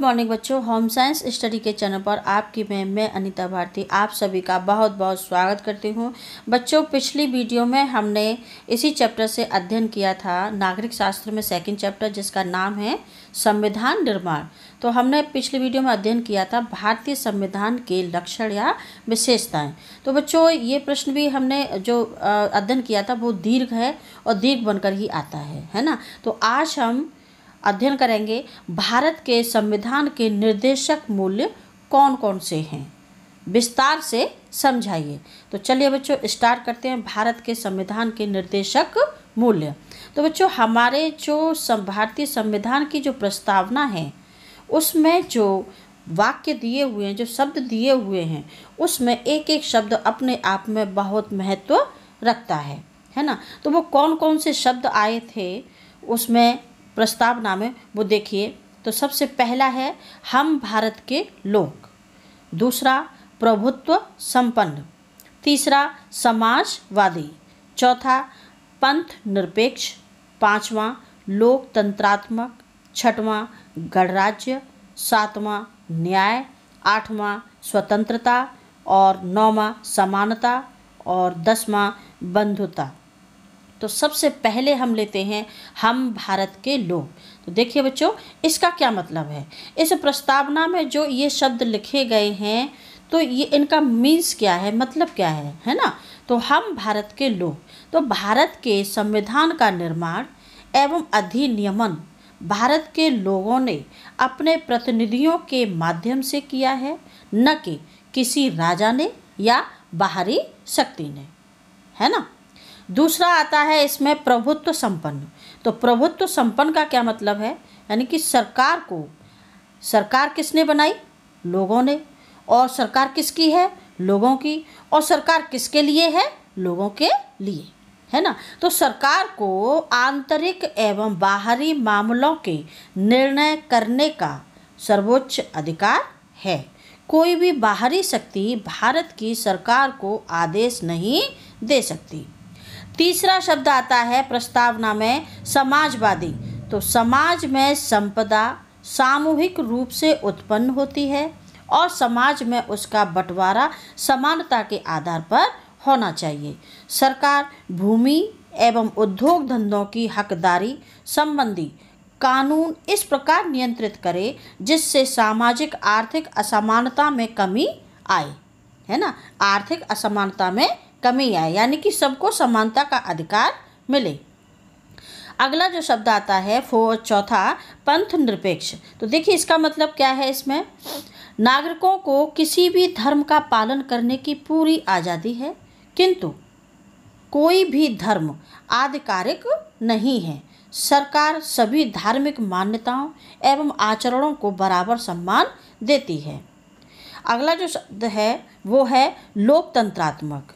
Morning बच्चों, home science study के channel पर आपकी मैं अनीता भारती आप सभी का बहुत बहुत स्वागत करती हूँ। बच्चों, पिछली वीडियो में हमने इसी चैप्टर से अध्ययन किया था, नागरिक शास्त्र में सेकंड चैप्टर जिसका नाम है संविधान निर्माण। तो हमने पिछली वीडियो में अध्ययन किया था भारतीय संविधान के लक्षण या विशेषताएं। तो बच्चों, ये प्रश्न भी हमने जो अध्ययन किया था वो दीर्घ है और दीर्घ बनकर ही आता है ना। तो आज हम अध्ययन करेंगे भारत के संविधान के निर्देशक मूल्य कौन कौन से हैं, विस्तार से समझाइए। तो चलिए बच्चों स्टार्ट करते हैं। भारत के संविधान के निर्देशक मूल्य। तो बच्चों, हमारे जो भारतीय संविधान की जो प्रस्तावना है उसमें जो वाक्य दिए हुए हैं, जो शब्द दिए हुए हैं, उसमें एक एक शब्द अपने आप में बहुत महत्व रखता है ना। तो वो कौन कौन से शब्द आए थे उसमें प्रस्तावना में, वो देखिए। तो सबसे पहला है हम भारत के लोग, दूसरा प्रभुत्व संपन्न, तीसरा समाजवादी, चौथा पंथ निरपेक्ष, पांचवा लोकतंत्रात्मक, छठवां गणराज्य, सातवां न्याय, आठवां स्वतंत्रता और नौवां समानता और 10वां बंधुता। तो सबसे पहले हम लेते हैं हम भारत के लोग। तो देखिए बच्चों, इसका क्या मतलब है। इस प्रस्तावना में जो ये शब्द लिखे गए हैं तो ये इनका मीन्स क्या है, मतलब क्या है ना। तो हम भारत के लोग, तो भारत के संविधान का निर्माण एवं अधिनियमन भारत के लोगों ने अपने प्रतिनिधियों के माध्यम से किया है कि किसी राजा ने या बाहरी शक्ति ने, है ना। दूसरा आता है इसमें प्रभुत्व संपन्न। तो प्रभुत्व संपन्न का क्या मतलब है, यानी कि सरकार किसने बनाई, लोगों ने। और सरकार किसकी है, लोगों की। और सरकार किसके लिए है, लोगों के लिए, है ना। तो सरकार को आंतरिक एवं बाहरी मामलों के निर्णय करने का सर्वोच्च अधिकार है। कोई भी बाहरी शक्ति भारत की सरकार को आदेश नहीं दे सकती। तीसरा शब्द आता है प्रस्तावना में समाजवादी। तो समाज में संपदा सामूहिक रूप से उत्पन्न होती है और समाज में उसका बंटवारा समानता के आधार पर होना चाहिए। सरकार भूमि एवं उद्योग धंधों की हकदारी संबंधी कानून इस प्रकार नियंत्रित करे जिससे सामाजिक आर्थिक असमानता में कमी आए, है ना। आर्थिक असमानता में कमी आए, यानी कि सबको समानता का अधिकार मिले। अगला जो शब्द आता है चौथा पंथ निरपेक्ष। तो देखिए इसका मतलब क्या है। इसमें नागरिकों को किसी भी धर्म का पालन करने की पूरी आज़ादी है, किंतु कोई भी धर्म आधिकारिक नहीं है। सरकार सभी धार्मिक मान्यताओं एवं आचरणों को बराबर सम्मान देती है। अगला जो शब्द है वो है लोकतंत्रात्मक।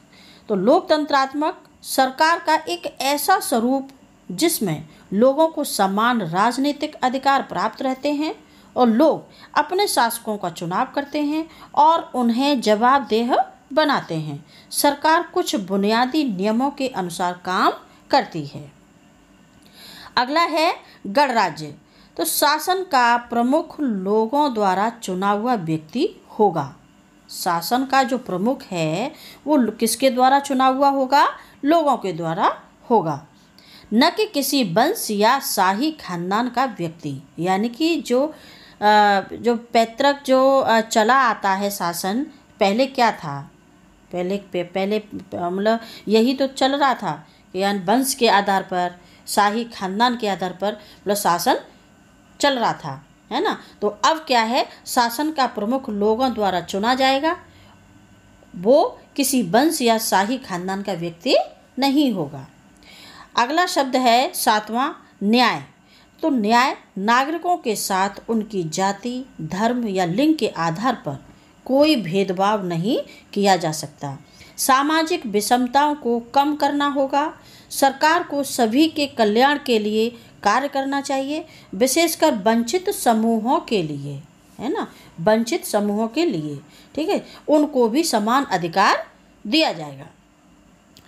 तो लोकतंत्रात्मक सरकार का एक ऐसा स्वरूप जिसमें लोगों को समान राजनीतिक अधिकार प्राप्त रहते हैं और लोग अपने शासकों का चुनाव करते हैं और उन्हें जवाबदेह बनाते हैं। सरकार कुछ बुनियादी नियमों के अनुसार काम करती है। अगला है गणराज्य। तो शासन का प्रमुख लोगों द्वारा चुना हुआ व्यक्ति होगा। शासन का जो प्रमुख है वो किसके द्वारा चुना हुआ होगा, लोगों के द्वारा होगा, न कि किसी वंश या शाही खानदान का व्यक्ति। यानी कि जो पैतृक जो चला आता है शासन, पहले क्या था, पहले मतलब यही तो चल रहा था, यानी वंश के आधार पर, शाही खानदान के आधार पर मतलब शासन चल रहा था, है ना। तो अब क्या है, शासन का प्रमुख लोगों द्वारा चुना जाएगा, वो किसी वंश या शाही खानदान का व्यक्ति नहीं होगा। अगला शब्द है सातवां न्याय। तो न्याय नागरिकों के साथ उनकी जाति, धर्म या लिंग के आधार पर कोई भेदभाव नहीं किया जा सकता। सामाजिक विषमताओं को कम करना होगा। सरकार को सभी के कल्याण के लिए कार्य करना चाहिए, विशेषकर वंचित समूहों के लिए, है ना, वंचित समूहों के लिए, ठीक है। उनको भी समान अधिकार दिया जाएगा,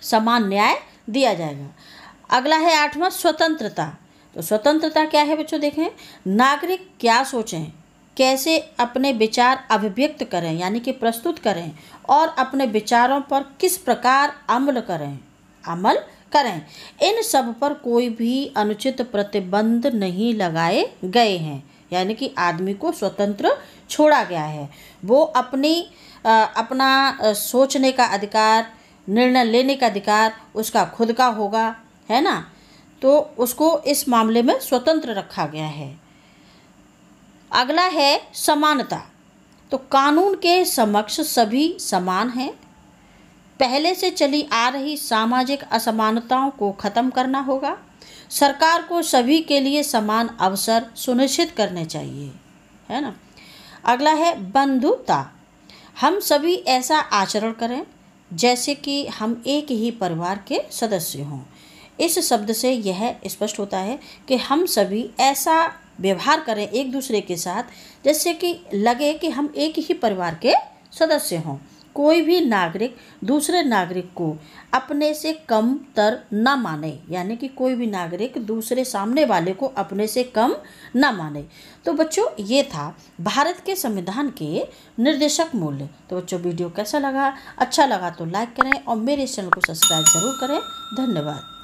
समान न्याय दिया जाएगा। अगला है आठवां स्वतंत्रता। तो स्वतंत्रता क्या है बच्चों, देखें, नागरिक क्या सोचें, कैसे अपने विचार अभिव्यक्त करें यानी कि प्रस्तुत करें और अपने विचारों पर किस प्रकार अमल करें। इन सब पर कोई भी अनुचित प्रतिबंध नहीं लगाए गए हैं, यानी कि आदमी को स्वतंत्र छोड़ा गया है। वो अपना सोचने का अधिकार, निर्णय लेने का अधिकार उसका खुद का होगा, है ना। तो उसको इस मामले में स्वतंत्र रखा गया है। अगला है समानता। तो कानून के समक्ष सभी समान हैं। पहले से चली आ रही सामाजिक असमानताओं को खत्म करना होगा। सरकार को सभी के लिए समान अवसर सुनिश्चित करने चाहिए, है ना। अगला है बंधुता। हम सभी ऐसा आचरण करें जैसे कि हम एक ही परिवार के सदस्य हों। इस शब्द से यह स्पष्ट होता है कि हम सभी ऐसा व्यवहार करें एक दूसरे के साथ जैसे कि लगे कि हम एक ही परिवार के सदस्य हों। कोई भी नागरिक दूसरे नागरिक को अपने से कमतर न माने, यानी कि कोई भी नागरिक दूसरे सामने वाले को अपने से कम न माने। तो बच्चों, ये था भारत के संविधान के निर्देशक मूल्य। तो बच्चों, वीडियो कैसा लगा? अच्छा लगा तो लाइक करें और मेरे इस चैनल को सब्सक्राइब जरूर करें। धन्यवाद।